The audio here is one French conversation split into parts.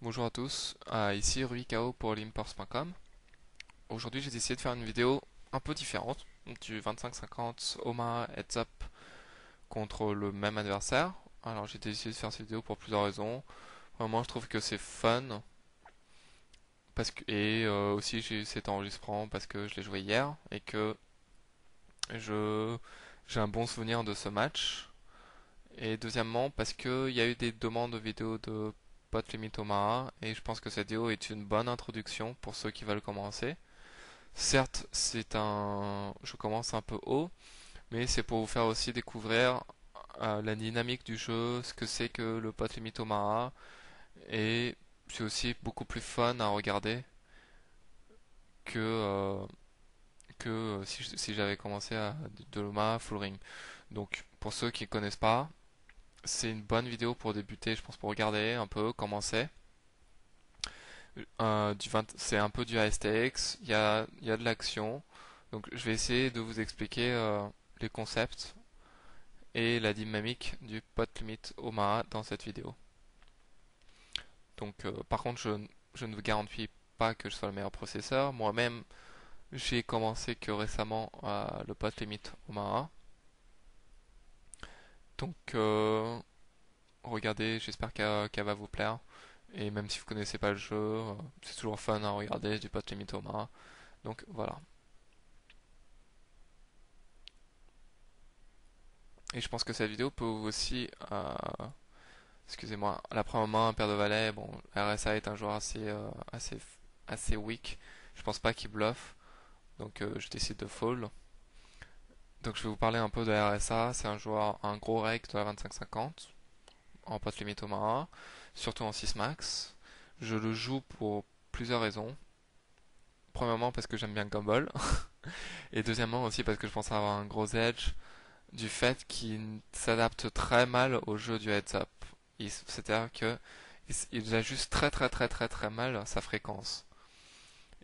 Bonjour à tous, ici RuiKao pour limports.com. Aujourd'hui j'ai décidé de faire une vidéo un peu différente du 25-50 Omaha Heads Up contre le même adversaire. Alors j'ai décidé de faire cette vidéo pour plusieurs raisons. Vraiment je trouve que c'est fun aussi j'ai eu cet enregistrement parce que je l'ai joué hier et que je j'ai un bon souvenir de ce match. Et deuxièmement parce qu'il y a eu des demandes de vidéos de Pot Limit Omaha et je pense que cette vidéo est une bonne introduction pour ceux qui veulent commencer. Certes, je commence un peu haut, mais c'est pour vous faire aussi découvrir la dynamique du jeu, ce que c'est que le Pot Limit Omaha, et c'est aussi beaucoup plus fun à regarder que, si j'avais commencé de l'Omaha Full Ring. Donc, pour ceux qui ne connaissent pas, c'est une bonne vidéo pour débuter, je pense, pour regarder un peu comment c'est. C'est un peu du ASTX, il y a de l'action. Donc je vais essayer de vous expliquer les concepts et la dynamique du pot limit Omaha dans cette vidéo. Donc par contre je ne vous garantis pas que je sois le meilleur processeur. Moi-même j'ai commencé que récemment le pot limit Omaha. Donc regardez, j'espère qu'elle va vous plaire. Et même si vous connaissez pas le jeu, c'est toujours fun à regarder du pot limit Omaha. Donc voilà. Et je pense que cette vidéo peut aussi, excusez-moi, la première main, un paire de valets, bon, RSA est un joueur assez weak. Je pense pas qu'il bluffe, donc je décide de fold. Donc je vais vous parler un peu de RSA. C'est un joueur, un gros rake de la 25-50 en pot limit Omaha, surtout en 6 max. Je le joue pour plusieurs raisons. Premièrement parce que j'aime bien Gumball, et deuxièmement aussi parce que je pense avoir un gros edge du fait qu'il s'adapte très mal au jeu du heads up. C'est-à-dire que il ajuste très mal sa fréquence.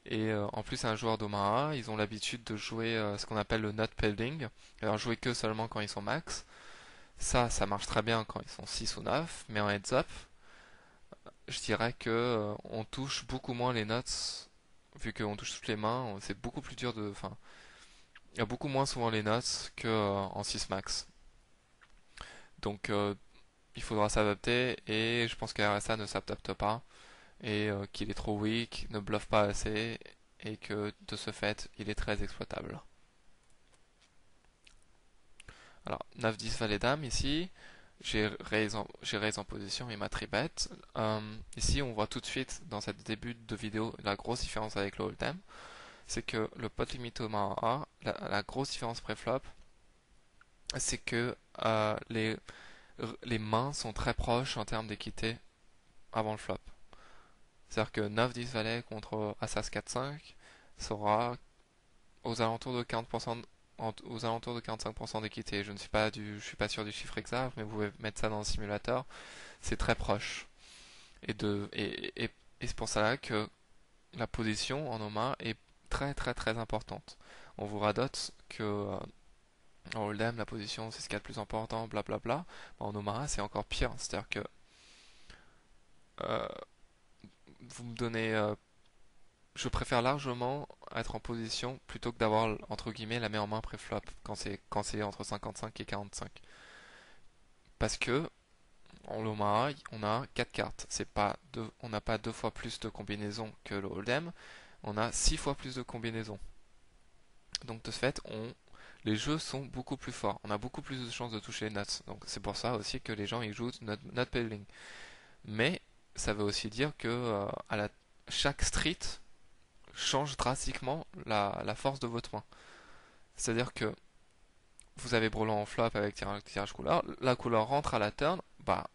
Et en plus, c'est un joueur d'Omaha, ils ont l'habitude de jouer ce qu'on appelle le nut peddling, alors jouer que seulement quand ils sont max. Ça marche très bien quand ils sont 6 ou 9, mais en heads up, je dirais que on touche beaucoup moins les nuts, vu qu'on touche toutes les mains, c'est beaucoup plus dur de. Enfin, il y a beaucoup moins souvent les nuts que en 6 max. Donc il faudra s'adapter et je pense que RSA ne s'adapte pas et qu'il est trop weak, ne bluffe pas assez et que de ce fait il est très exploitable. Alors 9-10 valet dame ici, j'ai raise en position et ma tribet. Ici on voit tout de suite dans cette début de vidéo la grosse différence avec le hold'em, c'est que le pot limit Omaha, la grosse différence préflop, c'est que les mains sont très proches en termes d'équité avant le flop. C'est-à-dire que 9-10 valet contre Assas 4-5 sera aux alentours de 40%, aux alentours de 45% d'équité. Je suis pas sûr du chiffre exact, mais vous pouvez mettre ça dans le simulateur. C'est très proche. Et c'est pour ça que la position en Omaha est très importante. On vous radote que en Hold'em la position c'est ce qu'il y a de plus important, blablabla. En Omaha c'est encore pire. C'est-à-dire que euh, vous me donnez je préfère largement être en position plutôt que d'avoir entre guillemets la main en main pré-flop quand c'est entre 55 et 45. Parce que en Omaha, on a 4 cartes. On n'a pas deux fois plus de combinaisons que le Hold'em, on a 6 fois plus de combinaisons. Donc de ce fait, les jeux sont beaucoup plus forts. On a beaucoup plus de chances de toucher les nuts. Donc c'est pour ça aussi que les gens ils jouent nut peddling. Mais ça veut aussi dire que chaque street change drastiquement la force de votre main. C'est-à-dire que vous avez brelan en flop avec tirage couleur, la couleur rentre à la turn, bah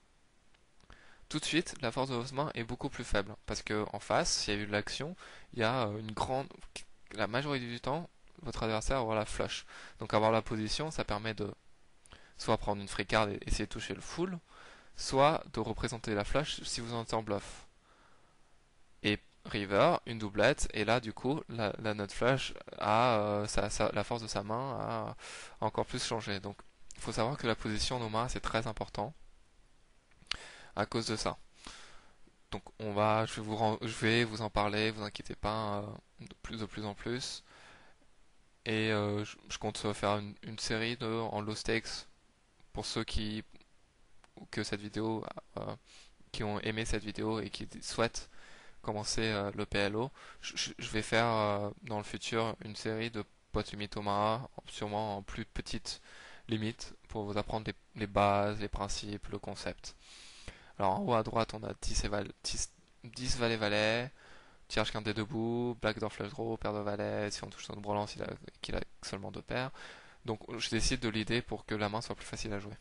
tout de suite la force de votre main est beaucoup plus faible. Parce que en face, s'il y a eu de l'action, il y a la majorité du temps, votre adversaire aura la flush. Donc avoir la position, ça permet de soit prendre une free card et essayer de toucher le full, soit de représenter la flush si vous en êtes en bluff. Et river, une doublette, et là du coup la note flush la force de sa main a encore plus changé. Donc il faut savoir que la position Noma c'est très important à cause de ça. Donc je vais vous en parler, vous inquiétez pas, de plus en plus. Et je compte faire une série en low stakes pour ceux que cette vidéo, euh, qui ont aimé cette vidéo et qui souhaitent commencer le PLO. Je vais faire dans le futur une série de potes limite Omaha, sûrement en plus petite limite, pour vous apprendre les bases, les principes, le concept. Alors en haut à droite, on a 10 valets-valets, tirage quinté debout, backdoor flush draw, paire de valets, si on touche son relance, qu'il a seulement deux paires. Donc je décide de l'idée pour que la main soit plus facile à jouer.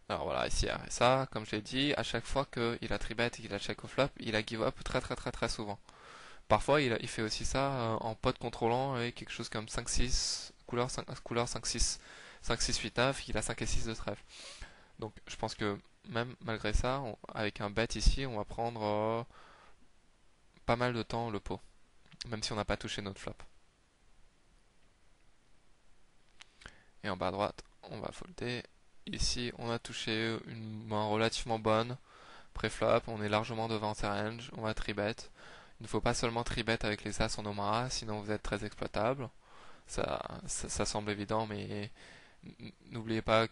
Alors voilà, ici RSA, comme je l'ai dit, à chaque fois qu'il a tribet et qu'il a check au flop, il a give up très très très très souvent. Parfois il fait aussi ça en pot contrôlant avec quelque chose comme 5-6, couleur 5-6, 5-6, 8-9, il a 5 et 6 de trèfle. Donc je pense que même malgré ça, avec un bet ici, on va prendre pas mal de temps le pot, même si on n'a pas touché notre flop. Et en bas à droite, on va folder. Ici, on a touché une main relativement bonne. Pré-flop, on est largement devant ses range. On va tribet. Il ne faut pas seulement tribet avec les as en Omaha, sinon vous êtes très exploitable. Ça semble évident, mais n'oubliez pas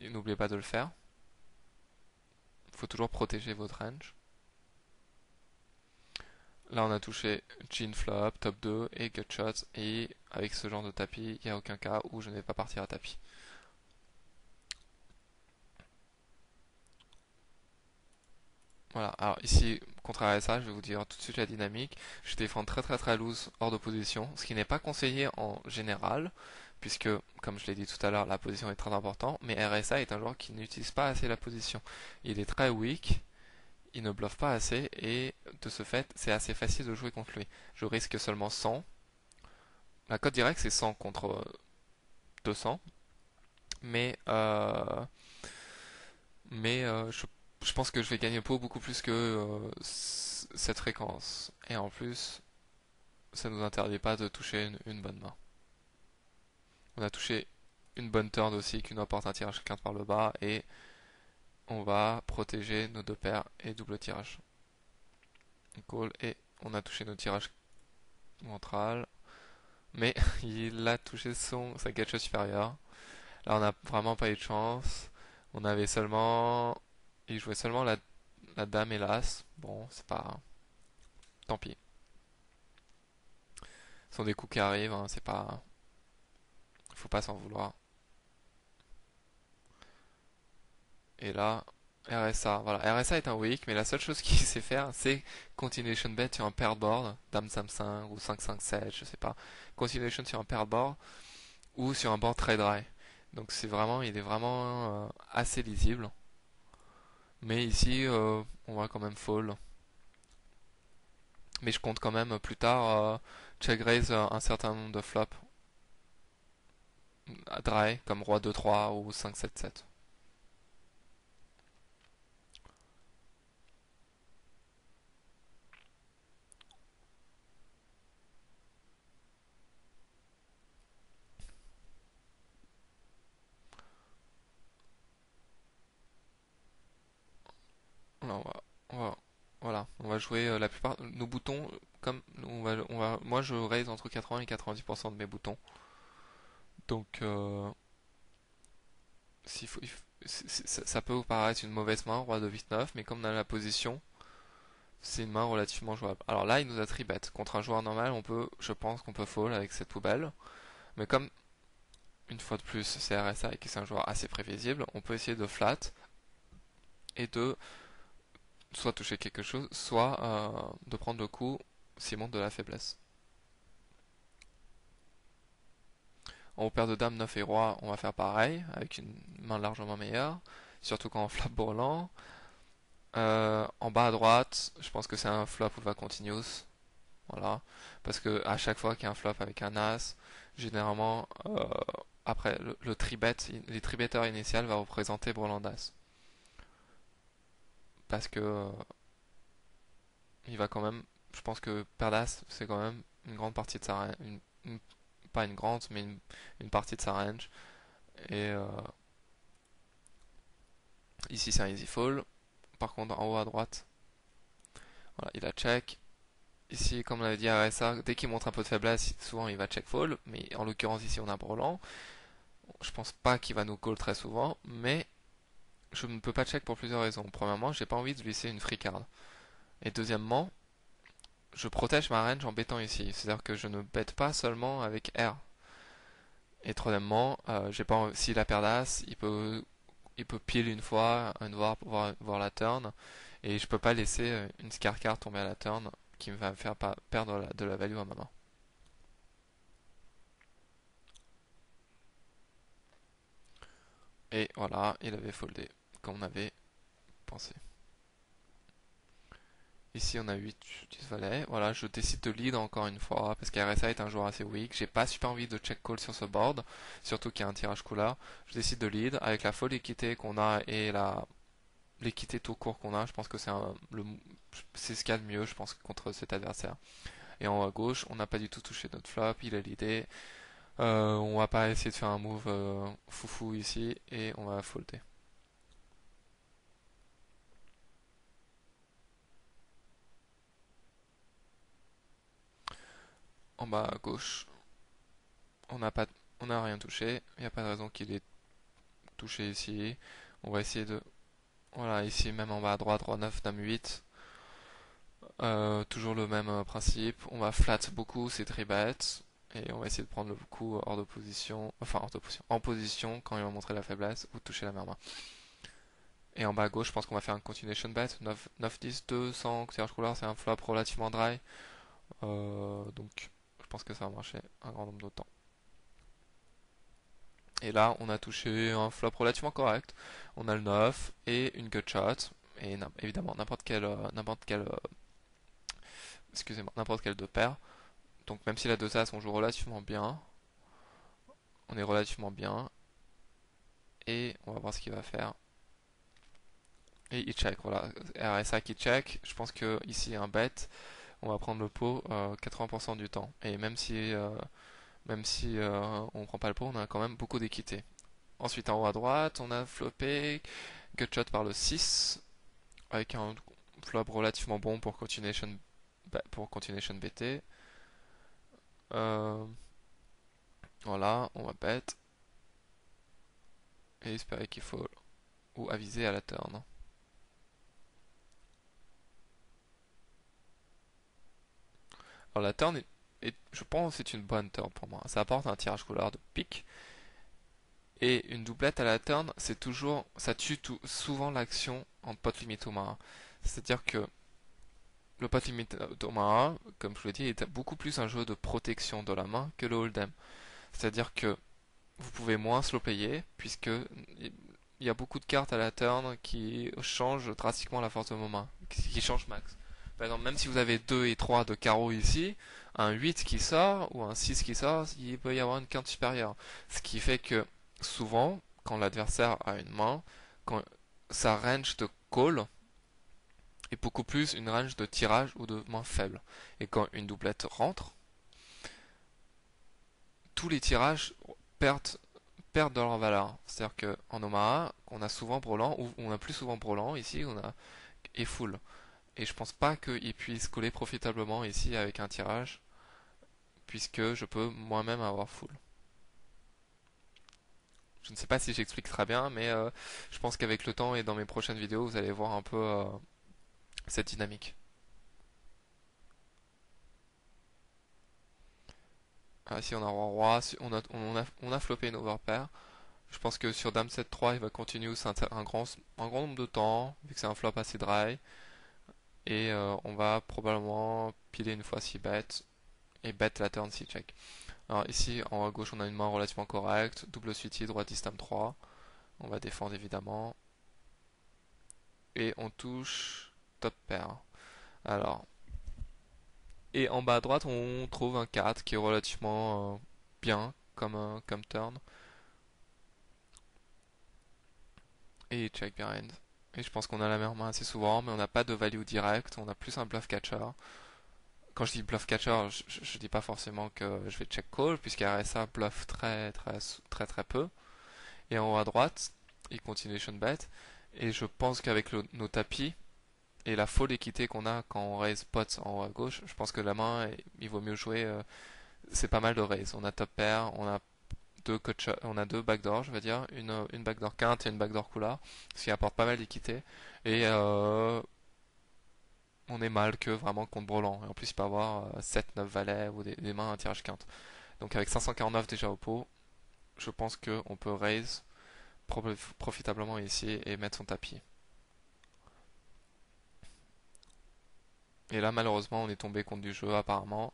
n'oubliez pas de le faire. Il faut toujours protéger votre range. Là, on a touché chin flop, top 2 et gut shot. Et avec ce genre de tapis, il n'y a aucun cas où je ne vais pas partir à tapis. Voilà, alors ici, contraire à ça, je vais vous dire tout de suite la dynamique. Je défends très très très loose hors de position, ce qui n'est pas conseillé en général, puisque, comme je l'ai dit tout à l'heure, la position est très importante, mais RSA est un joueur qui n'utilise pas assez la position. Il est très weak, il ne bluffe pas assez, et de ce fait, c'est assez facile de jouer contre lui. Je risque seulement 100. La cote directe, c'est 100 contre 200, mais, je pense que je vais gagner beaucoup plus que cette fréquence. Et en plus, ça nous interdit pas de toucher une bonne main. On a touché une bonne turn aussi qui nous apporte un tirage quinte par le bas et on va protéger nos deux paires et double tirage. Call et on a touché nos tirages ventral, mais il a touché sa gâchette supérieure. Là, on n'a vraiment pas eu de chance. On avait seulement, il jouait seulement la dame et l'as. Bon, c'est pas, tant pis. Ce sont des coups qui arrivent, hein, c'est pas, faut pas s'en vouloir. Et là, RSA. Voilà, RSA est un weak, mais la seule chose qu'il sait faire, c'est continuation bet sur un paired board, dame 5-5 ou 5-5-7, je sais pas. Continuation sur un paired board ou sur un board très dry. Donc il est vraiment assez lisible. Mais ici, on va quand même fall. Mais je compte quand même plus tard check raise un certain nombre de flops à dry, comme roi 2-3 ou 5-7-7. Là, voilà, on va jouer la plupart nos boutons comme moi je raise entre 80 et 90% de mes boutons. Donc ça peut vous paraître une mauvaise main, roi de 8-9, mais comme on a la position, c'est une main relativement jouable. Alors là, il nous a tribet. Contre un joueur normal, je pense qu'on peut fall avec cette poubelle. Mais comme une fois de plus, c'est RSA et que c'est un joueur assez prévisible, on peut essayer de flat et de soit toucher quelque chose, soit de prendre le coup s'il monte de la faiblesse. En haut paire de dames, 9 et roi, on va faire pareil, avec une main largement meilleure, surtout quand on flop bourrelant. En bas à droite, je pense que c'est un flop ou va continuous. Voilà. Parce que à chaque fois qu'il y a un flop avec un as, généralement, après le tribet, les tribetteurs initiales va représenter brelan d'as. Parce que il va quand même, je pense que paire d'as, c'est quand même une grande partie de sa range, pas une grande, mais une partie de sa range. Et ici c'est un easy fall. Par contre en haut à droite, voilà, il a check. Ici, comme on avait dit à RSA, dès qu'il montre un peu de faiblesse, souvent il va check fall. Mais en l'occurrence ici on a brelan. Je pense pas qu'il va nous call très souvent, mais je ne peux pas check pour plusieurs raisons. Premièrement, j'ai pas envie de lui laisser une free card. Et deuxièmement, je protège ma range en bettant ici. C'est-à-dire que je ne bête pas seulement avec R. Et troisièmement, j'ai pas s'il a paire d'as, il peut pile une fois, voir la turn. Et je peux pas laisser une scar card tomber à la turn qui me va me faire pas perdre de la value à ma main. Et voilà, il avait foldé, comme on avait pensé. Ici on a 8 10 valets. Voilà, je décide de lead encore une fois parce qu'RSA est un joueur assez weak. J'ai pas super envie de check call sur ce board, surtout qu'il y a un tirage couleur. Je décide de lead avec la folle équité qu'on a et l'équité tout court qu'on a. Je pense que c'est ce qu'il y a de mieux, je pense, contre cet adversaire. Et en haut à gauche, on n'a pas du tout touché notre flop, il a l'idée. On va pas essayer de faire un move foufou ici et on va folder. En bas à gauche, on n'a pas, on n'a rien touché. Il n'y a pas de raison qu'il ait touché ici. On va essayer de, voilà, ici même en bas à droite, roi 9, dame 8. Toujours le même principe. On va flat beaucoup ces 3 bêtes. Et on va essayer de prendre le coup hors de position. Enfin, hors de position. En position quand il va montrer la faiblesse ou toucher la main. Et en bas à gauche, je pense qu'on va faire un continuation bet. 9, 9 10, 2, sans tirage couleur. C'est un flop relativement dry. Donc, je pense que ça va marcher un grand nombre de temps. Et là, on a touché un flop relativement correct. On a le 9 et une gutshot. Et évidemment, excusez-moi, n'importe quel deux paires. Donc même si la 2 as, on joue relativement bien. On est relativement bien. Et on va voir ce qu'il va faire. Et il check, voilà. RSA qui check. Je pense que ici un bet, on va prendre le pot 80% du temps. Et même si on prend pas le pot, on a quand même beaucoup d'équité. Ensuite en haut à droite, on a flopé, gutshot par le 6, avec un flop relativement bon pour continuation BT. Voilà, on va bet et espérer qu'il faut ou aviser à la turn. Alors la turn je pense c'est une bonne turn pour moi. Ça apporte un tirage couleur de pique et une doublette à la turn, ça tue souvent l'action en pot limit au marin. C'est-à-dire que le pot limit au marin, comme je vous l'ai dit, est beaucoup plus un jeu de protection de la main que le hold'em. C'est-à-dire que vous pouvez moins slow payer puisque il y a beaucoup de cartes à la turn qui changent drastiquement la force de vos mains, qui changent max. Par exemple, même si vous avez 2 et 3 de carreau ici, un 8 qui sort ou un 6 qui sort, il peut y avoir une quinte supérieure. Ce qui fait que souvent, quand l'adversaire a une main, quand sa range de call est beaucoup plus une range de tirage ou de main faible. Et quand une doublette rentre, tous les tirages perdent de leur valeur. C'est-à-dire qu'en Omaha, on a souvent Broland, ou on a plus souvent Broland, ici on a et full. Et je pense pas qu'il puisse coller profitablement ici avec un tirage, puisque je peux moi-même avoir full. Je ne sais pas si j'explique très bien, mais je pense qu'avec le temps et dans mes prochaines vidéos, vous allez voir un peu cette dynamique. Ah, ici on a roi-roi, on a floppé une overpair. Je pense que sur Dame 7-3, il va continuer un grand nombre de temps, vu que c'est un flop assez dry. Et on va probablement piler une fois 6 bêtes et bet la turn si check. Alors ici en haut à gauche on a une main relativement correcte, double suited, roi 10 dame 3. On va défendre évidemment. Et on touche top pair. Alors, et en bas à droite on trouve un 4 qui est relativement bien comme turn. Et check behind. Et je pense qu'on a la meilleure main assez souvent, mais on n'a pas de value direct, on a plus un bluff catcher. Quand je dis bluff catcher, je dis pas forcément que je vais check call, puisqu'RSA bluff très très très très peu. Et en haut à droite, il continuation bet. Et je pense qu'avec nos tapis et la folle équité qu'on a quand on raise pot en haut à gauche, je pense que la main, il vaut mieux jouer. C'est pas mal de raise. On a top pair, on a on a deux backdoors, je veux dire, une backdoor quinte et une backdoor couleur, ce qui apporte pas mal d'équité. Et on est mal que vraiment contre Brelan. Et en plus, il peut avoir 7, 9 valets ou des mains à tirage quinte. Donc avec 549 déjà au pot, je pense qu'on peut raise profitablement ici et mettre son tapis. Et là, malheureusement, on est tombé contre du jeu apparemment.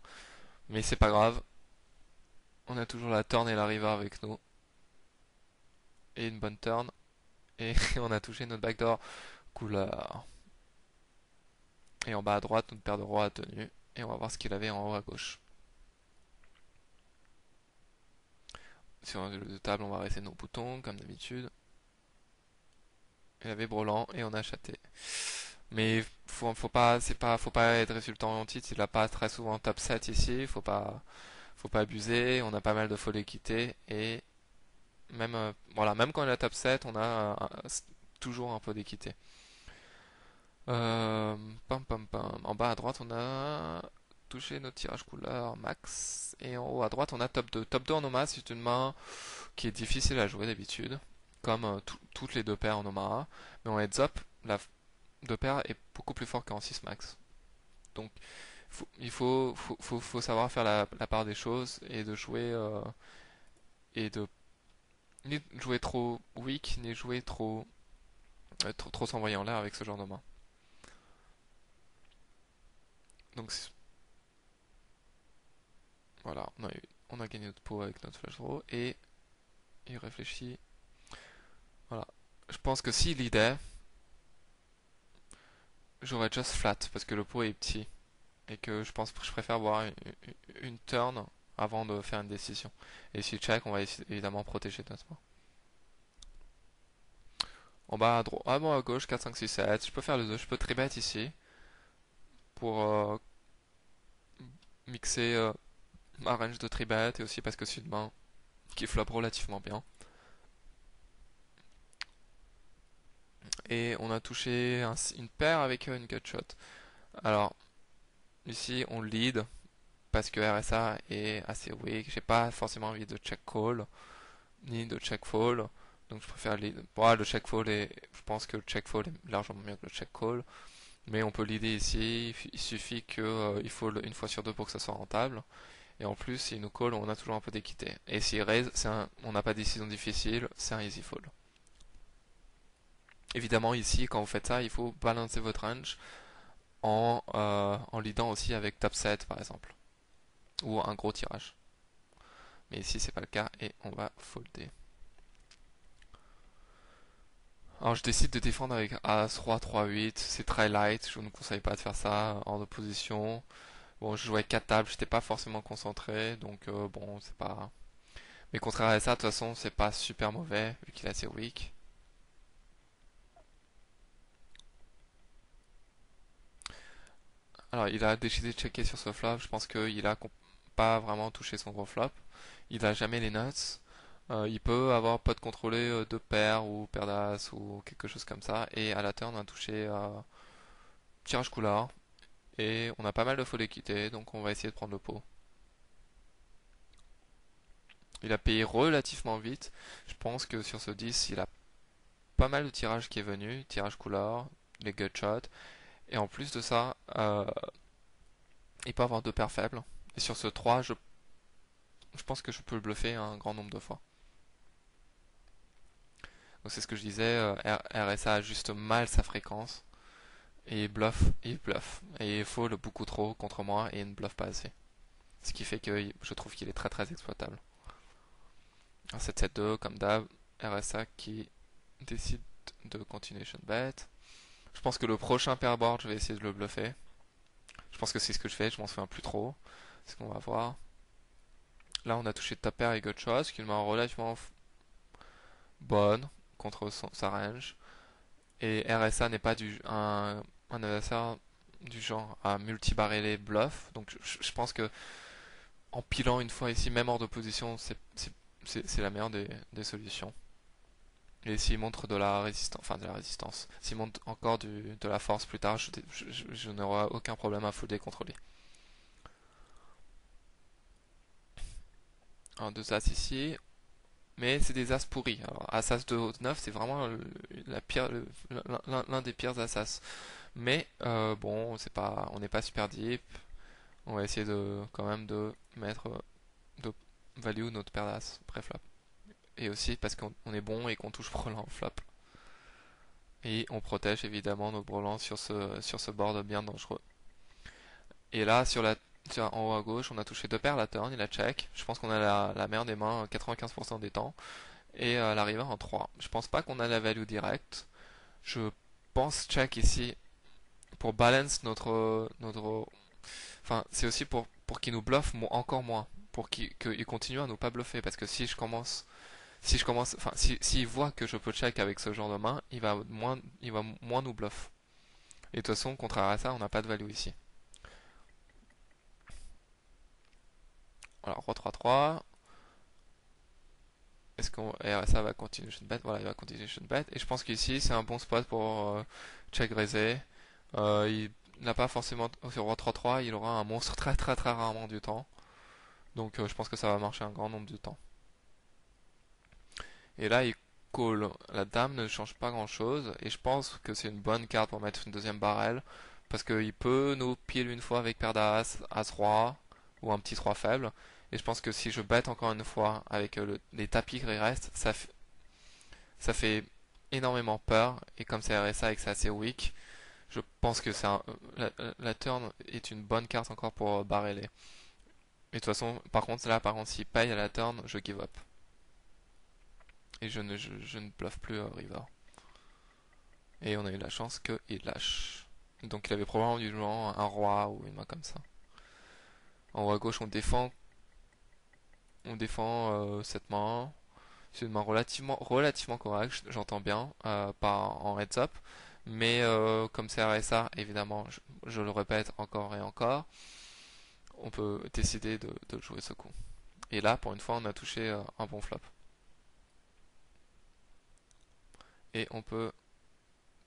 Mais c'est pas grave. On a toujours la turn et la river avec nous. Et une bonne turn. Et on a touché notre backdoor couleur. Et en bas à droite, notre paire de rois a tenu. Et on va voir ce qu'il avait en haut à gauche. Sur un jeu de table, on va rester nos boutons, comme d'habitude. Il avait Brelan et on a chaté. Mais faut pas, faut pas être résultant en titre. Il a pas très souvent top 7 ici. Faut pas abuser. On a pas mal de folie équité et même, voilà, même quand il a top 7, on a toujours un peu d'équité. Pam pam pam. En bas à droite, on a touché notre tirage couleur max. Et en haut à droite, on a top 2. Top 2 en Omaha, c'est une main qui est difficile à jouer d'habitude, comme toutes les deux paires en Omaha. Mais en heads up, la deux paires est beaucoup plus fort qu'en 6 max. Donc il faut savoir faire la part des choses et de jouer et de ni jouer trop weak, ni jouer trop s'envoyer en l'air avec ce genre de main. Donc voilà, on a gagné notre pot avec notre flash draw et il réfléchit. Voilà. Je pense que s'il leadait, j'aurais just flat parce que le pot est petit et que je pense que je préfère voir une turn avant de faire une décision. Et si check, on va évidemment protéger notre main. En bas à droite, ah bon à gauche, 4, 5, 6, 7. Je peux faire le 2, je peux tribet ici pour mixer ma range de tribet et aussi parce que c'est une main qui flop relativement bien. Et on a touché une paire avec une gutshot. Alors, ici on lead parce que RSA est assez weak. J'ai pas forcément envie de check call ni de check fall. Donc je préfère lead. Bon, le check fall je pense que le check fall est largement mieux que le check call. Mais on peut leader ici. Il suffit qu'il faut une fois sur deux pour que ça soit rentable. Et en plus, s'il nous call, on a toujours un peu d'équité. Et s'il raise, on n'a pas de décision difficile, c'est un easy fall. Évidemment, ici, quand vous faites ça, il faut balancer votre range en leadant aussi avec top 7 par exemple. Ou un gros tirage. Mais ici, c'est pas le cas et on va folder. Alors je décide de défendre avec As-Roi 3-8, c'est très light, je ne vous conseille pas de faire ça hors de position. Bon, je jouais 4 tables, j'étais pas forcément concentré, donc bon, c'est pas... Mais contraire à ça, de toute façon, c'est pas super mauvais, vu qu'il est assez weak. Alors il a décidé de checker sur ce flop, je pense qu'il a pas vraiment touché son gros flop. Il a jamais les nuts. Il peut avoir pot contrôlé de paire ou paire d'as ou quelque chose comme ça. Et à la turn, on a touché tirage couleur. Et on a pas mal de folie équité, donc on va essayer de prendre le pot. Il a payé relativement vite. Je pense que sur ce 10, il a pas mal de tirages qui est venu. Tirage couleur, les gutshots. Et en plus de ça, il peut avoir deux paires faibles. Et sur ce 3, je pense que je peux le bluffer un grand nombre de fois. Donc c'est ce que je disais, RSA ajuste mal sa fréquence. Et il bluffe. Et il faut le beaucoup trop contre moi et il ne bluffe pas assez. Ce qui fait que je trouve qu'il est très très exploitable. 7-7-2 comme d'hab, RSA qui décide de continuation bet. Je pense que le prochain pair board, je vais essayer de le bluffer. Je pense que c'est ce que je fais, je m'en souviens plus trop. C'est ce qu'on va voir. Là, on a touché top pair et gutshot, ce qui est une main relativement bonne contre sa range. Et RSA n'est pas un adversaire du genre à multi-barrer bluffs. Donc je pense que en pilant une fois ici, même hors de position, c'est la meilleure des solutions. Et s'il montre de la résistance, enfin de la résistance, s'il montre encore de la force plus tard, je n'aurai aucun problème à full contre lui. Alors deux as ici, mais c'est des as pourris. Alors as 2 haut 9, c'est vraiment la pire, l'un des pires as. Mais bon, c'est pas, on n'est pas super deep. On va essayer de quand même de mettre de value notre paire d'as pré-flop. Et aussi parce qu'on est bon et qu'on touche brelan en flop. Et on protège évidemment nos brelans sur ce board bien dangereux. Et là, en haut à gauche, on a touché deux paires la turn, il a check. Je pense qu'on a la meilleure des mains 95% des temps. Et la river en 3. Je pense pas qu'on a la value directe. Je pense check ici pour balance enfin, c'est aussi pour qu'il nous bluffe encore moins. Pour qu'il continue à nous pas bluffer. Parce que enfin, s'il voit que je peux check avec ce genre de main, il va moins nous bluff. Et de toute façon, contraire à ça, on n'a pas de value ici. Alors, roi 3-3. Est-ce qu'on. Et ça va continuer bet. Voilà, il va continuer bet. Et je pense qu'ici, c'est un bon spot pour check raisé. Il n'a pas forcément. Sur roi 3-3, il aura un monstre très très très rarement du temps. Donc, je pense que ça va marcher un grand nombre de temps. Et là, il call. La dame ne change pas grand chose. Et je pense que c'est une bonne carte pour mettre une deuxième barrel. Parce qu'il peut nous pile une fois avec paire d'as, as-roi. Ou un petit 3 faible. Et je pense que si je bête encore une fois avec les tapis qui restent, ça fait énormément peur. Et comme c'est RSA et que c'est assez weak, je pense que la turn est une bonne carte encore pour barreler. Et de toute façon, par contre, s'il paye à la turn, je give up. Et je ne bluffe plus river. Et on a eu la chance qu'il lâche. Donc il avait probablement du genre un roi ou une main comme ça. En haut à gauche, on défend cette main. C'est une main relativement correcte, j'entends bien, pas en heads up. Mais comme c'est RSA, évidemment, je le répète encore et encore, on peut décider de jouer ce coup. Et là, pour une fois, on a touché un bon flop. Et on peut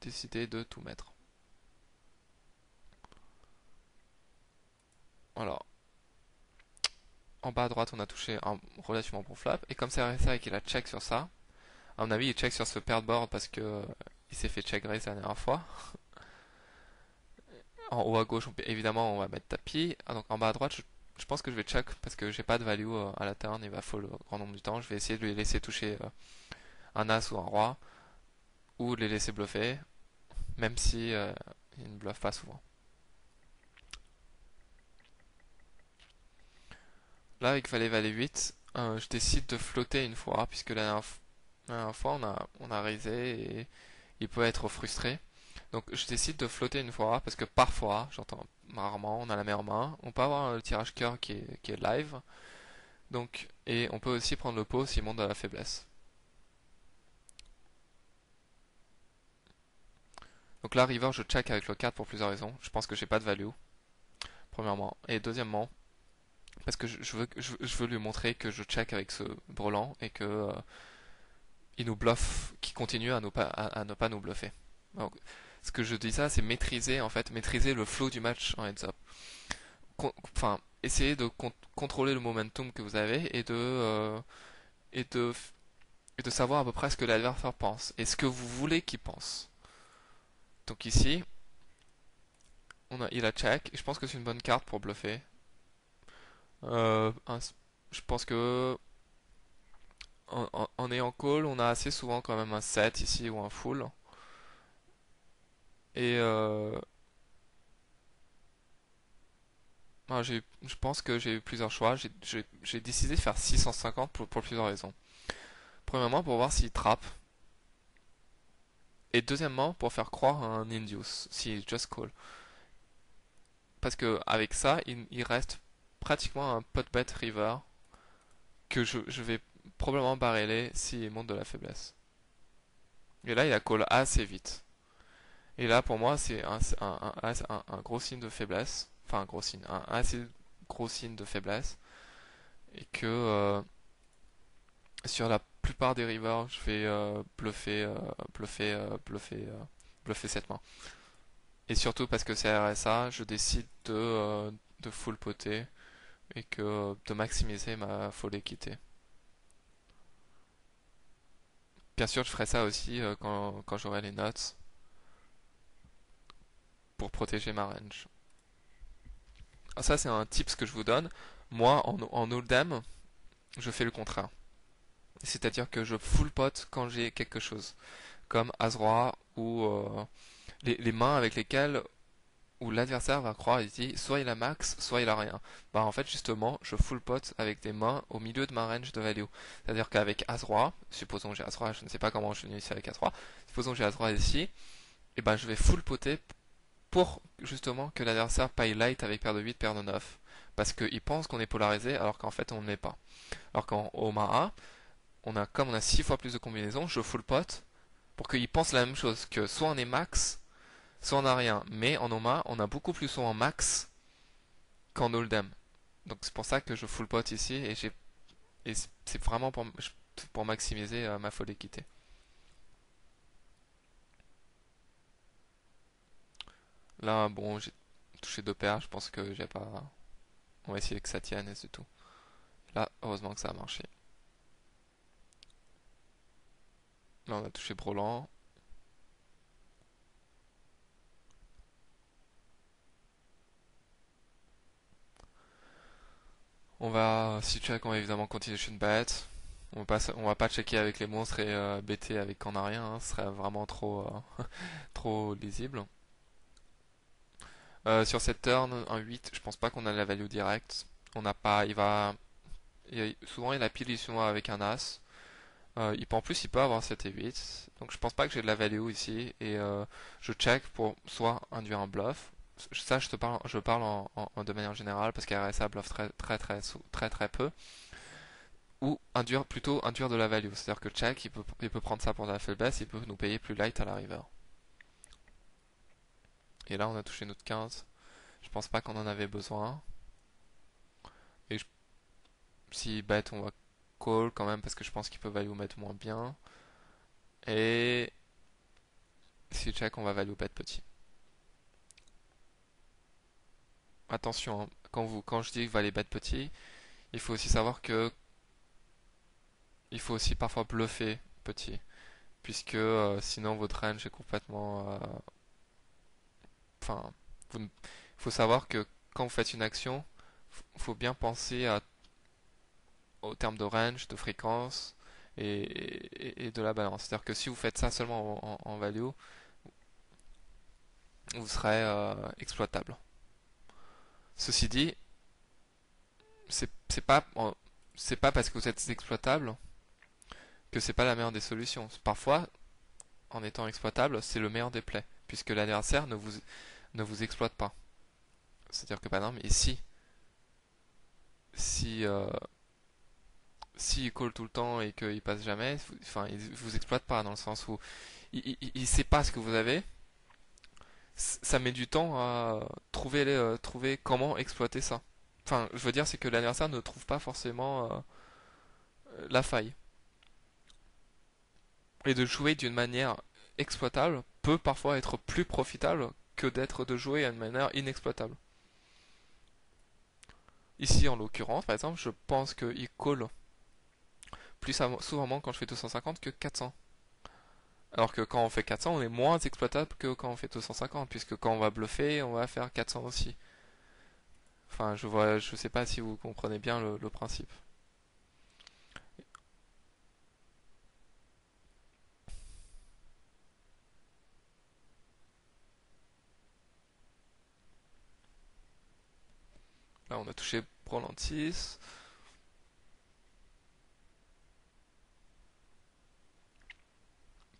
décider de tout mettre. Alors, en bas à droite, on a touché un relativement bon flop. Et comme c'est RSA et qu'il a check sur ça, à mon avis, il check sur ce pair board parce que il s'est fait check raise la dernière fois. En haut à gauche, évidemment, on va mettre tapis. Donc en bas à droite, je pense que je vais check parce que j'ai pas de value à la turn. Il va fall grand nombre du temps. Je vais essayer de lui laisser toucher un as ou un roi. Ou de les laisser bluffer. Même si il ne bluffe pas souvent. Là, avec valet 8, je décide de flotter une fois. Puisque la dernière fois, on a raisé et il peut être frustré. Donc je décide de flotter une fois parce que parfois, j'entends rarement, on a la meilleure main. On peut avoir le tirage cœur qui est live. Donc, et on peut aussi prendre le pot s'il monte à la faiblesse. Donc là, river, je check avec le 4 pour plusieurs raisons. Je pense que j'ai pas de value, premièrement. Et deuxièmement, parce que je veux lui montrer que je check avec ce brelan et que il nous bluffe, qu'il continue à ne pas nous bluffer. Donc, ce que je dis ça, c'est maîtriser le flow du match en heads up. Enfin, essayer de contrôler le momentum que vous avez et de savoir à peu près ce que l'adversaire pense et ce que vous voulez qu'il pense. Donc ici, il a check. Et je pense que c'est une bonne carte pour bluffer. Je pense que en ayant call, on a assez souvent quand même un 7 ici ou un full. Et je pense que j'ai eu plusieurs choix. J'ai décidé de faire 650 pour plusieurs raisons. Premièrement, pour voir s'il trappe. Et deuxièmement, pour faire croire à un induce, s'il just call. Parce que avec ça, il reste pratiquement un pot bet river que je vais probablement barreler s'il monte de la faiblesse. Et là, il a call assez vite. Et là, pour moi, c'est un gros signe de faiblesse. Enfin, un gros signe. Un assez gros signe de faiblesse. Et que Sur la plupart des rivers, je vais bluffer, bluffer cette main. Et surtout parce que c'est RSA, je décide de full poter et de maximiser ma folle équité. Bien sûr, je ferai ça aussi quand j'aurai les notes pour protéger ma range. Ah, ça, c'est un tips que je vous donne. Moi, en hold'em, je fais le contraire. C'est-à-dire que je full pot quand j'ai quelque chose, comme As-Roi ou les mains avec lesquelles où l'adversaire va croire, il dit soit il a max, soit il a rien. Bah en fait justement, je full pot avec des mains au milieu de ma range de value. C'est-à-dire qu'avec As-Roi, supposons que j'ai As-Roi, je ne sais pas comment je suis venu ici avec As-Roi, supposons que j'ai As-Roi ici, et ben je vais full poter pour justement que l'adversaire paye light avec paire de 8, paire de 9. Parce qu'il pense qu'on est polarisé alors qu'en fait on ne l'est pas. Alors qu'en Omaha, comme on a 6 fois plus de combinaisons, je full pot pour qu'il pense la même chose, que soit on est max, soit on n'a rien. Mais en Omaha, on a beaucoup plus souvent max qu'en hold'em. Donc c'est pour ça que je full pot ici et c'est vraiment pour maximiser ma folle équité. Là, bon, j'ai touché deux paires, je pense que j'ai pas. On va essayer que ça tienne et c'est tout. Là, heureusement que ça a marché. Là, on a touché Broland. Si check, on va évidemment continuer sur une bête. On va pas checker avec les monstres et bêter avec qu'on a rien, hein, ce serait vraiment trop lisible. Sur cette turn, un 8, je pense pas qu'on a la value directe. On n'a pas, souvent il a pile chinois avec un as. En plus, il peut avoir 7 et 8. Donc je pense pas que j'ai de la value ici. Et je check pour soit induire un bluff. Ça, je parle de manière générale parce qu'RSA bluff très peu. Ou plutôt induire de la value. C'est-à-dire que check, il peut prendre ça pour de la faiblesse, il peut nous payer plus light à la river. Et là, on a touché notre 15. Je pense pas qu'on en avait besoin. Et si bet, on va call quand même parce que je pense qu'il peut value mettre moins bien. Et si check, on va value bet petit. Attention, hein, quand je dis que value bet petit, il faut aussi savoir que il faut aussi parfois bluffer petit. Puisque sinon votre range est complètement. Enfin, il faut savoir que quand vous faites une action, il faut bien penser au terme de range, de fréquence et de la balance. C'est-à-dire que si vous faites ça seulement en value, vous serez exploitable. Ceci dit, c'est pas c'est pas parce que vous êtes exploitable que c'est pas la meilleure des solutions. Parfois, en étant exploitable, c'est le meilleur des plays, puisque l'adversaire ne vous exploite pas. C'est-à-dire que par exemple, ici, si s'il call tout le temps et qu'il passe jamais, enfin, il vous exploite pas dans le sens où il sait pas ce que vous avez. Ça met du temps à trouver comment exploiter ça. Enfin, je veux dire, c'est que l'adversaire ne trouve pas forcément la faille. Et de jouer d'une manière exploitable peut parfois être plus profitable que de jouer d'une manière inexploitable. Ici, en l'occurrence, par exemple, je pense qu'il call plus souvent quand je fais 250 que 400. Alors que quand on fait 400, on est moins exploitable que quand on fait 250, puisque quand on va bluffer, on va faire 400 aussi. Enfin, je sais pas si vous comprenez bien le principe. Là, on a touché Brolantis.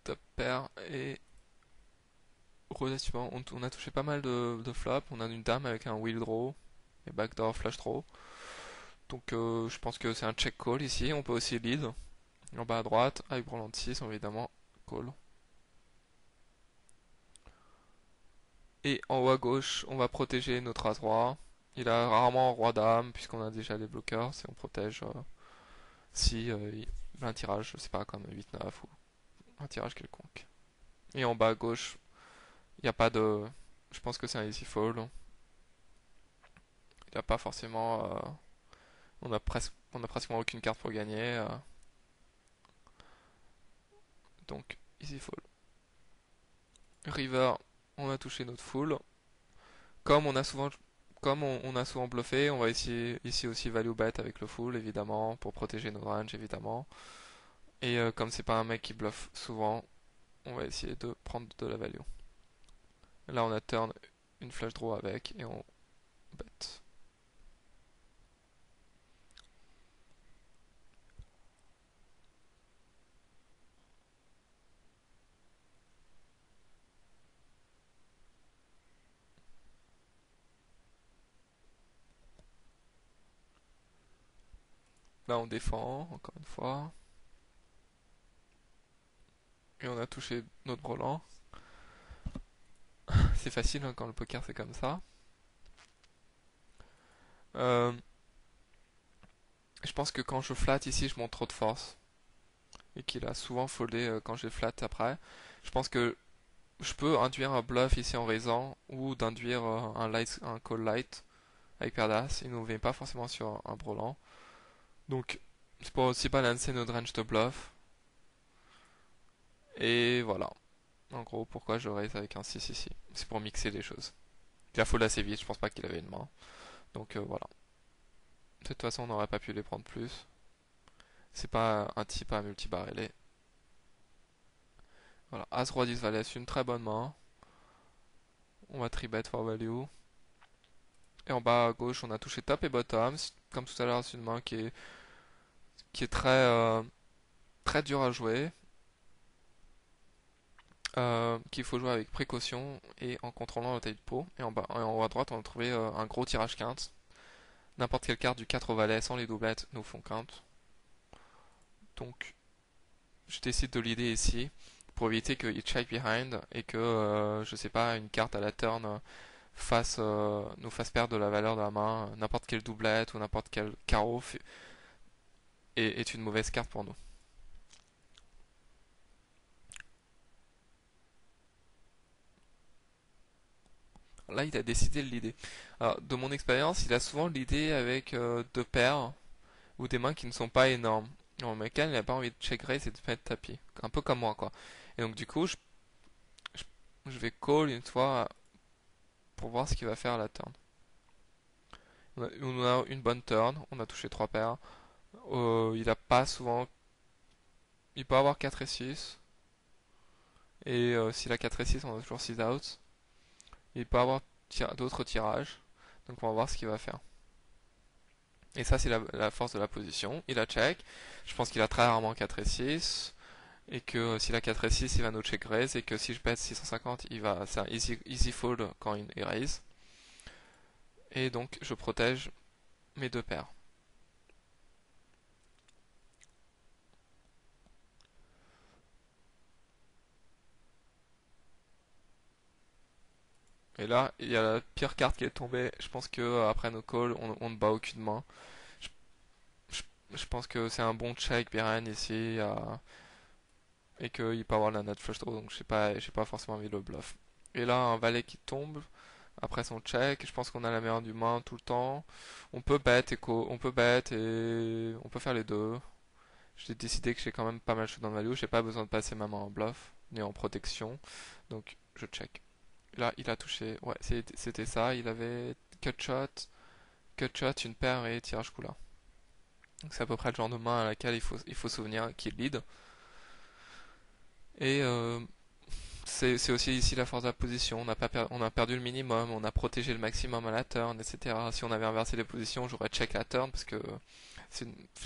Top pair et relativement, on a touché pas mal de flops. On a une dame avec un wheel draw et backdoor flush draw. Donc je pense que c'est un check call ici. On peut aussi lead en bas à droite avec Brolantis, évidemment call. Et en haut à gauche, on va protéger notre as roi. Il a rarement roi dame puisqu'on a déjà les bloqueurs. Si on protège, si un tirage, je sais pas, comme 8-9 ou un tirage quelconque. Et en bas à gauche, il n'y a pas de... Je pense que c'est un easy fold. Il n'y a pas forcément... on a pratiquement aucune carte pour gagner. Donc, easy fold. River, on a touché notre full. Comme on a souvent, on a souvent bluffé, on va essayer ici aussi value bet avec le full, évidemment, pour protéger nos ranges, évidemment. Et comme c'est pas un mec qui bluffe souvent, on va essayer de prendre de la value. Là, on a turn une flush draw avec et on bet. Là, on défend, encore une fois. Et on a touché notre brelan. C'est facile hein, quand le poker c'est comme ça. Euh, je pense que quand je flatte ici, je montre trop de force. Et qu'il a souvent foldé quand je flatte après. Je pense que je peux induire un bluff ici en raisant ou d'induire un call light avec paire d'as. Il ne nous vient pas forcément sur un brelan. Donc c'est pour aussi balancer notre range de bluff. Et voilà. En gros, pourquoi je raise avec un 6 ici. C'est pour mixer les choses. Il a fold assez vite, je pense pas qu'il avait une main. Donc voilà. De toute façon, on n'aurait pas pu les prendre plus. C'est pas un type à multi-barreler. Voilà. As, roi, 10, valet, c'est une très bonne main. On va tribet for value. Et en bas à gauche, on a touché top et bottom. Comme tout à l'heure, c'est une main qui est très dure à jouer. Qu'il faut jouer avec précaution et en contrôlant la taille de pot. Et en bas, en haut à droite, on a trouvé un gros tirage quinte. N'importe quelle carte du 4 au valet sans les doublettes nous font quinte. Donc, je décide de leader ici pour éviter qu'il check behind et que, je sais pas, une carte à la turn nous fasse perdre de la valeur de la main. N'importe quelle doublette ou n'importe quel carreau est une mauvaise carte pour nous. Là, il a décidé de leader. Alors, de mon expérience, il a souvent leadé avec deux paires ou des mains qui ne sont pas énormes. En Mekan, il n'a pas envie de check raise et de mettre tapis. Un peu comme moi, quoi. Et donc, du coup, je, je vais call une fois pour voir ce qu'il va faire à la turn. On a une bonne turn, on a touché trois paires. Il a pas souvent. Il peut avoir 4 et 6. Et s'il a 4 et 6, on a toujours 6 outs. Il peut avoir d'autres tirages. Donc on va voir ce qu'il va faire. Et ça, c'est la force de la position. Il a check. Je pense qu'il a très rarement 4 et 6. Et que s'il a 4 et 6, il va no check raise. Et que si je bet 650, c'est un easy fold quand il raise. Et donc, je protège mes deux paires. Et là, il y a la pire carte qui est tombée. Je pense que après nos calls, on ne bat aucune main. Je, je- je pense que c'est un bon check behind ici. Et qu'il peut avoir la nut flush draw. Donc j'ai pas forcément envie de le bluff. Et là, un valet qui tombe. Après son check, je pense qu'on a la meilleure du main tout le temps. On peut bet et on peut faire les deux. J'ai décidé que j'ai quand même pas mal de choses dans le value. J'ai pas besoin de passer ma main en bluff ni en protection. Donc je check. Là, il a touché. Ouais, c'était ça. Il avait cut shot, une paire et tirage couleur. Donc c'est à peu près le genre de main à laquelle il faut souvenir qu'il lead. Et c'est aussi ici la force de la position. On a perdu le minimum, on a protégé le maximum à la turn, etc. Si on avait inversé les positions, j'aurais check la turn parce que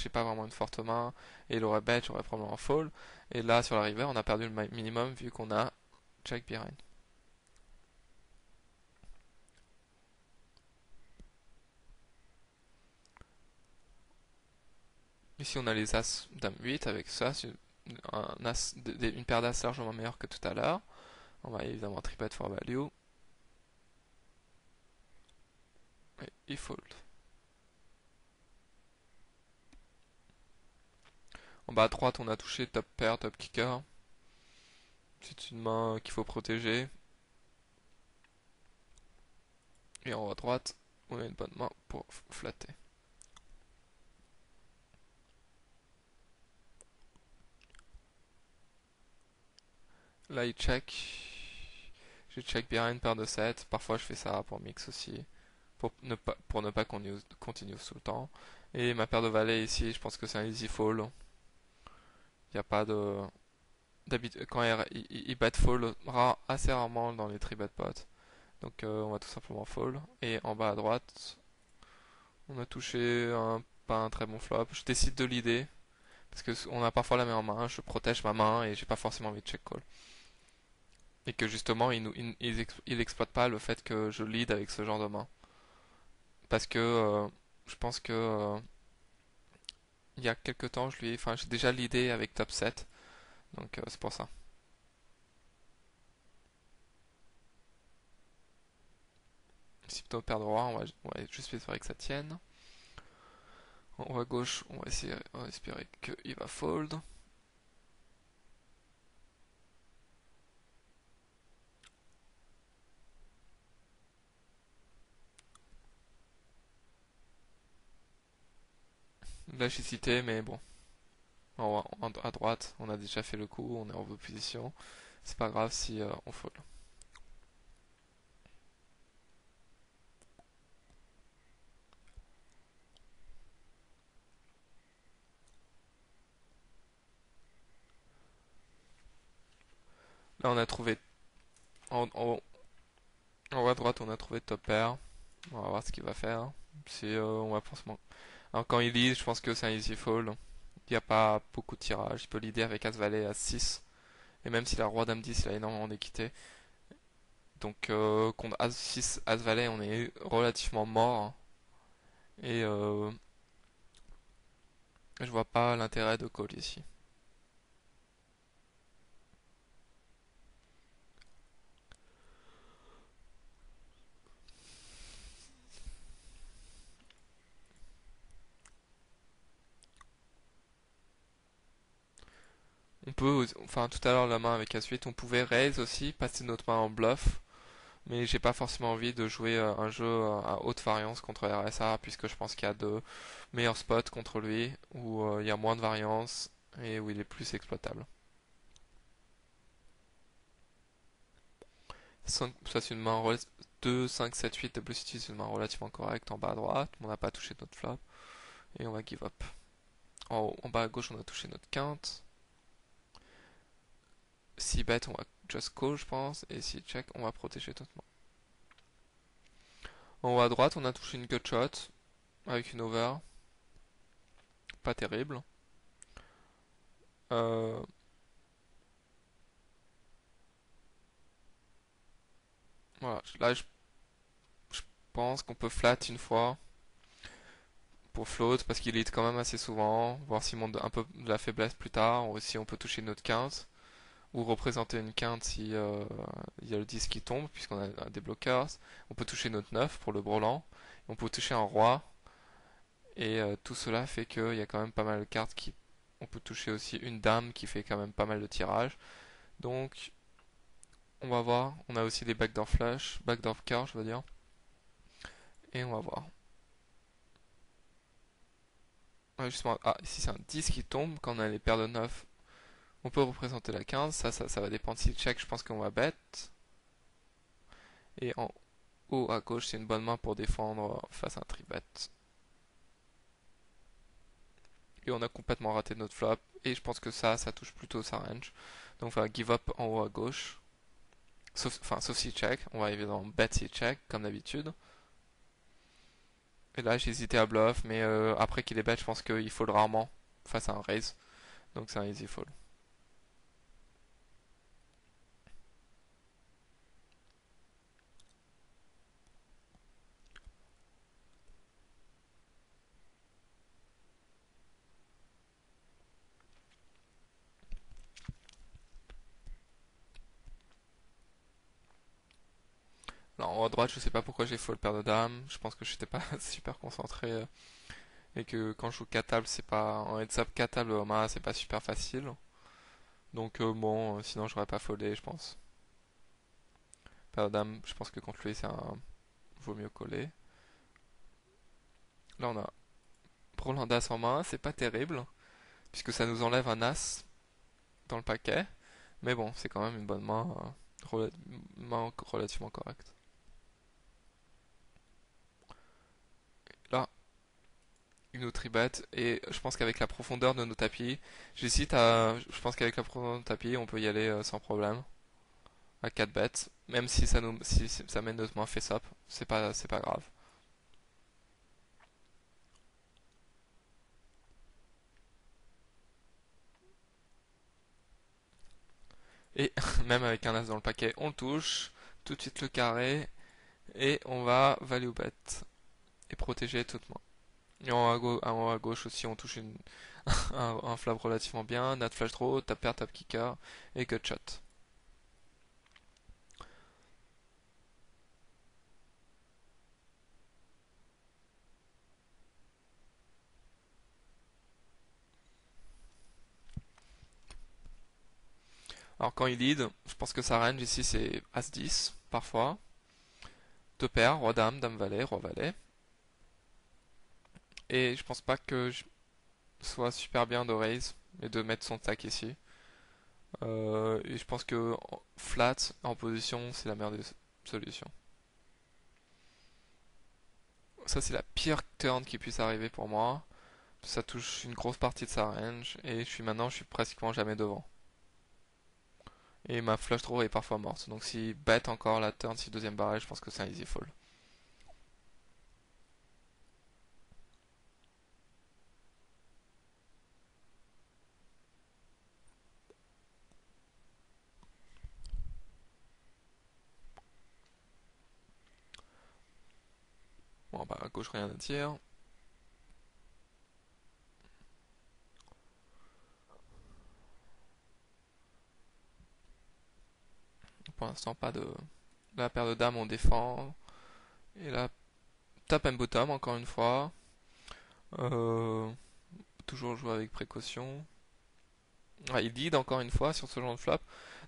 j'ai pas vraiment une forte main. Et il aurait bet, j'aurais probablement fall. Et là, sur la river, on a perdu le minimum vu qu'on a check behind. Ici, on a les as dame 8 avec ça. C'est une paire d'as largement meilleure que tout à l'heure. On va évidemment triplet for value. Et il fold. En bas à droite, on a touché top pair, top kicker. C'est une main qu'il faut protéger. Et en haut à droite, on a une bonne main pour flatter. Là, il check. Je check behind, paire de 7. Parfois, je fais ça pour mix aussi. Pour ne pas continue tout le temps. Et ma paire de valets ici, je pense que c'est un easy fall. Il n'y a pas de. D'habitude, quand il bet fall assez rarement dans les 3 bet pots. Donc on va tout simplement fall. Et en bas à droite, on a touché pas un très bon flop. Je décide de leader. Parce que on a parfois la main en main, je protège ma main et j'ai pas forcément envie de check call. Et que justement, il exploite pas le fait que je lead avec ce genre de main. Parce que je pense que il y a quelques temps, j'ai déjà leadé avec top 7. Donc c'est pour ça. Si plutôt paire de roi, on va juste espérer que ça tienne. En haut à gauche, on va espérer qu'il va fold. Là j'ai cité, mais bon. À droite, on a déjà fait le coup, on est en bonne position. C'est pas grave si on fold. Là on a trouvé en, en, en haut à droite, on a trouvé top pair. On va voir ce qu'il va faire. On va forcément. Alors quand il lead, je pense que c'est un easy fold. Il n'y a pas beaucoup de tirage. Il peut leader avec As Valet à 6. Et même s'il a Roi Dame 10, il a énormément d'équité. Donc contre As 6, As Valet, on est relativement mort. Et je vois pas l'intérêt de call ici. On peut, enfin tout à l'heure la main avec As8, on pouvait raise aussi, passer notre main en bluff. Mais j'ai pas forcément envie de jouer un jeu à haute variance contre RSA puisque je pense qu'il y a de meilleurs spots contre lui où il y a moins de variance et où il est plus exploitable. Ça c'est une main 2, 5, 7, 8 de Blue City, c'est une main relativement correcte en bas à droite. On n'a pas touché notre flop et on va give up. En bas à gauche, on a touché notre quinte. Si bet, on va just call, je pense. Et si check, on va protéger notre main. En haut à droite, on a touché une gut shot avec une over. Pas terrible. Euh, voilà. Là, je pense qu'on peut flat une fois pour float parce qu'il lead quand même assez souvent. Voir s'il monte un peu de la faiblesse plus tard. Ou si on peut toucher notre quinte. Ou représenter une quinte si il y a le 10 qui tombe puisqu'on a des blockers. On peut toucher notre 9 pour le brelan. On peut toucher un roi. Et tout cela fait qu'il y a quand même pas mal de cartes qui... On peut toucher aussi une dame qui fait quand même pas mal de tirages. Donc on va voir. On a aussi des backdoor flush, backdoor card je veux dire. Et on va voir. Ouais, justement, ici c'est un 10 qui tombe. Quand on a les paires de 9, on peut représenter la 15. Ça va dépendre si check, je pense qu'on va bet. Et en haut à gauche, c'est une bonne main pour défendre face à un tribet. Et on a complètement raté notre flop. Et je pense que ça touche plutôt sa range. Donc on va give up en haut à gauche. Sauf si check. On va évidemment bet si check, comme d'habitude. Et là, j'ai hésité à bluff, mais après qu'il est bet, je pense qu'il fold rarement face à un raise. Donc c'est un easy fold. Alors en haut à droite, je sais pas pourquoi j'ai fold paire de dames. Je pense que j'étais pas super concentré. et que quand je joue 4 tables, c'est pas en heads up 4 tables Omaha, c'est pas super facile. Donc bon, sinon j'aurais pas foldé, je pense. Paire de dames, je pense que contre lui, vaut mieux coller. Là, on a Roland d'As en main, c'est pas terrible, puisque ça nous enlève un As dans le paquet. Mais bon, c'est quand même une bonne main, main relativement correcte. Là, une autre tribet, et je pense qu'avec la profondeur de nos tapis, je pense qu'avec la profondeur de nos tapis, on peut y aller sans problème, à 4 bêtes, même si si ça mène notre main face up, c'est pas grave. Et même avec un As dans le paquet, on le touche, tout de suite le carré, et on va value bet, et protéger toute main. Et en haut à gauche aussi, on touche un flap relativement bien. Nat flash draw, tap pair, tap kicker et gut shot. Alors quand il lead, je pense que sa range ici c'est As-10 parfois. Deux paires, Roi-Dame, Dame-Valet, Roi-Valet. Et je pense pas que je sois super bien de raise et de mettre son tac ici. Et je pense que flat en position c'est la meilleure des solutions. Ça c'est la pire turn qui puisse arriver pour moi. Ça touche une grosse partie de sa range et je suis pratiquement jamais devant. Et ma flush draw est parfois morte. Donc si bet encore la turn, si deuxième barrage, je pense que c'est un easy fall. Bon bah à gauche rien à dire. Pour l'instant pas de... La paire de dames on défend. Et là, top and bottom encore une fois. Euh, Toujours jouer avec précaution. Ouais, il lead encore une fois sur ce genre de flop.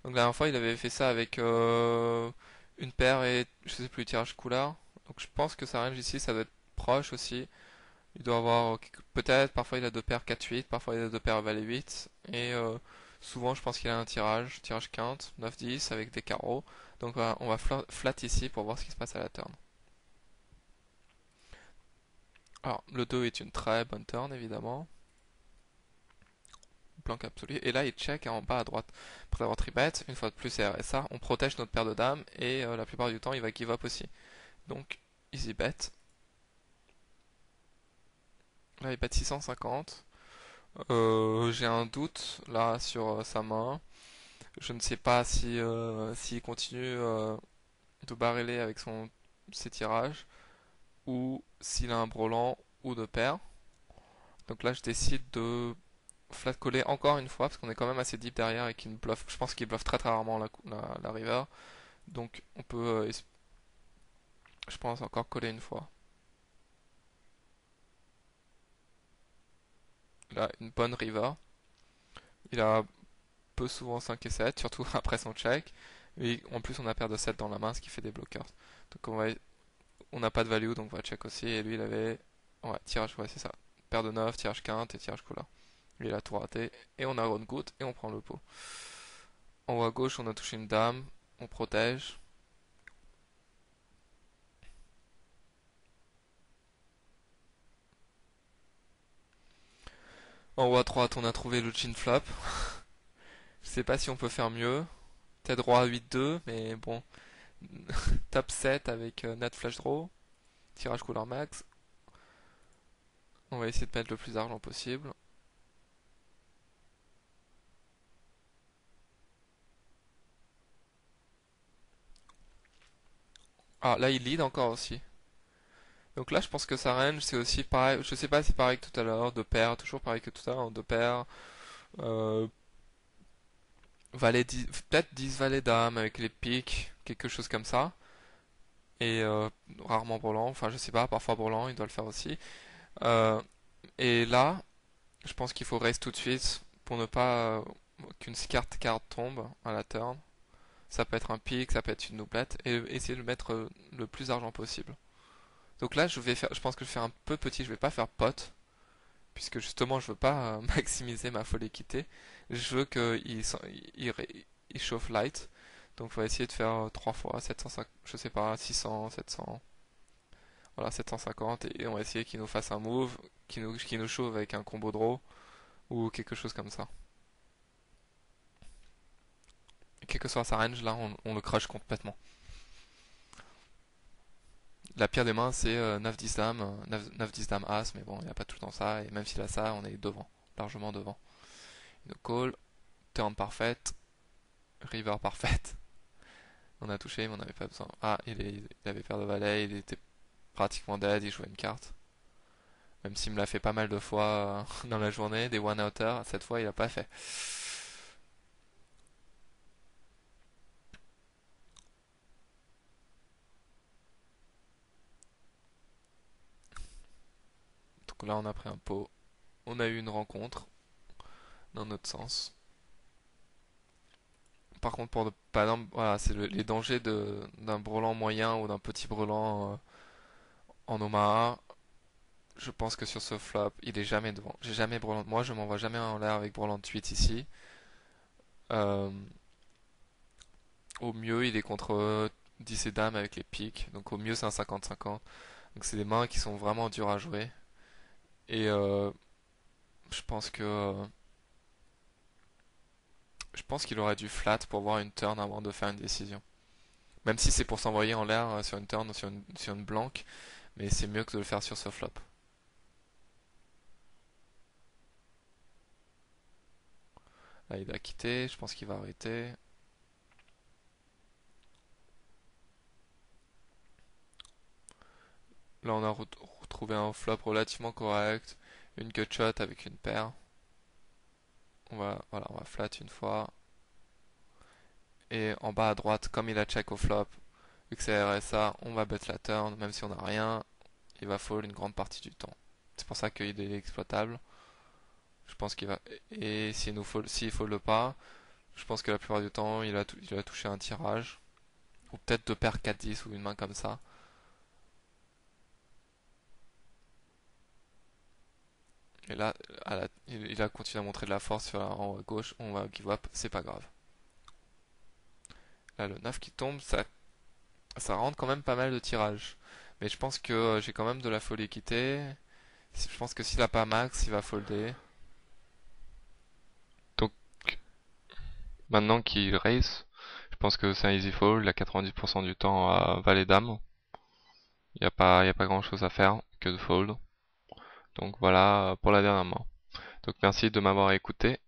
Donc la dernière fois il avait fait ça avec une paire et je sais plus tirage couleur. Donc je pense que sa range ici ça doit être proche aussi. Il doit avoir peut-être, parfois il a deux paires 4-8, parfois il a deux paires valet 8. Et souvent je pense qu'il a un tirage quinte, 9-10 avec des carreaux. Donc on va flat ici pour voir ce qui se passe à la turn. Alors le 2 est une très bonne turn évidemment. Blanc absolu. Et là il check en bas à droite. Après avoir tribet, une fois de plus c'est RSA, on protège notre paire de dames et la plupart du temps il va give up aussi. Donc easy bet. Là il bet 650. J'ai un doute là sur sa main. Je ne sais pas si s'il continue de barreler avec ses tirages ou s'il a un brelan ou de paire. Donc là, je décide de flat coller encore une fois parce qu'on est quand même assez deep derrière et qu'il bluffe. Je pense qu'il bluffe très très rarement la river. Donc on peut, je pense, encore coller une fois. Là, une bonne river. Il a peu souvent 5 et 7, surtout après son check. Et en plus, on a paire de 7 dans la main, ce qui fait des blockers. Donc on n'a pas de value, donc on va check aussi. Et lui, il avait. Ouais, tirage, ouais, c'est ça. Paire de 9, tirage quinte et tirage couleur. Lui, il a tout raté. Et on a run good et on prend le pot. En haut à gauche, on a touché une dame. On protège. En haut à droite, on a trouvé le chin flop. Je sais pas si on peut faire mieux. Peut-être roi 8-2, mais bon. Top 7 avec net flash draw. Tirage couleur max. On va essayer de mettre le plus d'argent possible. Ah, là, il lead encore aussi. Donc là, je pense que sa range, c'est aussi pareil. Je sais pas si pareil que tout à l'heure, de paire, toujours pareil que tout à l'heure, de paire. Euh, peut-être 10 valets d'âme avec les piques, quelque chose comme ça. Et rarement Brelan, enfin je sais pas, parfois Brelan, il doit le faire aussi. Euh, Et là, je pense qu'il faut raise tout de suite pour ne pas qu'une carte tombe à la turn. Ça peut être un pic, ça peut être une doublette, et essayer de mettre le plus d'argent possible. Donc là, je pense que je vais faire un peu petit, je vais pas faire pot, puisque justement, je veux pas maximiser ma folle équité. Je veux qu'il chauffe light. Donc, on va essayer de faire 3 fois 750, je sais pas, 600, 700, voilà, 750, et on va essayer qu'il nous fasse un move, qu'il nous chauffe avec un combo draw, ou quelque chose comme ça. Et quelle que soit sa range, là, on le crush complètement. La pire des mains, c'est 9-10 dames, 9-10 dames as, mais bon, il n'y a pas tout le temps ça, et même s'il a ça, on est devant, largement devant. Une call, turn parfaite, river parfaite. On a touché, mais on n'avait pas besoin. Ah, il avait paire de valet, il était pratiquement dead, il jouait une carte. Même s'il me l'a fait pas mal de fois dans la journée, des one-outer, cette fois il a pas fait. Donc là on a pris un pot, on a eu une rencontre, dans notre sens. Par contre, par exemple, voilà, c'est les dangers d'un brelan moyen ou d'un petit brelan en Omaha. Je pense que sur ce flop, il est jamais devant. J'ai jamais brelan. Moi, je m'envoie jamais en l'air avec brelan de 8 ici. Euh, Au mieux, il est contre 10 et dames avec les piques. Donc au mieux, c'est un 50-50. Donc c'est des mains qui sont vraiment dures à jouer. Et je pense que je pense qu'il aurait dû flat pour voir une turn avant de faire une décision. Même si c'est pour s'envoyer en l'air sur une turn ou sur une blanque, mais c'est mieux que de le faire sur ce flop. Là, il va quitter, je pense qu'il va arrêter. Là, on a retrouvé un flop relativement correct, une gutshot avec une paire. Voilà, on va flat une fois. Et en bas à droite, comme il a check au flop, vu que c'est RSA, on va bet la turn, même si on n'a rien, il va fall une grande partie du temps. C'est pour ça qu'il est exploitable. Je pense qu'il va. Et s'il fold pas, je pense que la plupart du temps, il va toucher un tirage. Ou peut-être deux paires 4-10 ou une main comme ça. Et là, il a continué à montrer de la force sur en haut à gauche. On va give up, c'est pas grave. Là, le 9 qui tombe, ça rentre quand même pas mal de tirages. Mais je pense que j'ai quand même de la folie équité. Je pense que s'il a pas max, il va folder. Donc, maintenant qu'il raise, je pense que c'est un easy fold. Il a 90% du temps à valet dame. Il y a pas grand chose à faire que de fold. Donc voilà pour la dernière main. Donc merci de m'avoir écouté.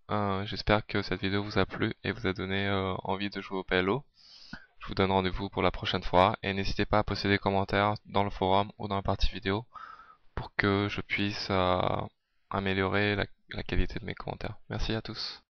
J'espère que cette vidéo vous a plu et vous a donné envie de jouer au PLO. Je vous donne rendez-vous pour la prochaine fois et n'hésitez pas à poster des commentaires dans le forum ou dans la partie vidéo pour que je puisse améliorer la qualité de mes commentaires. Merci à tous.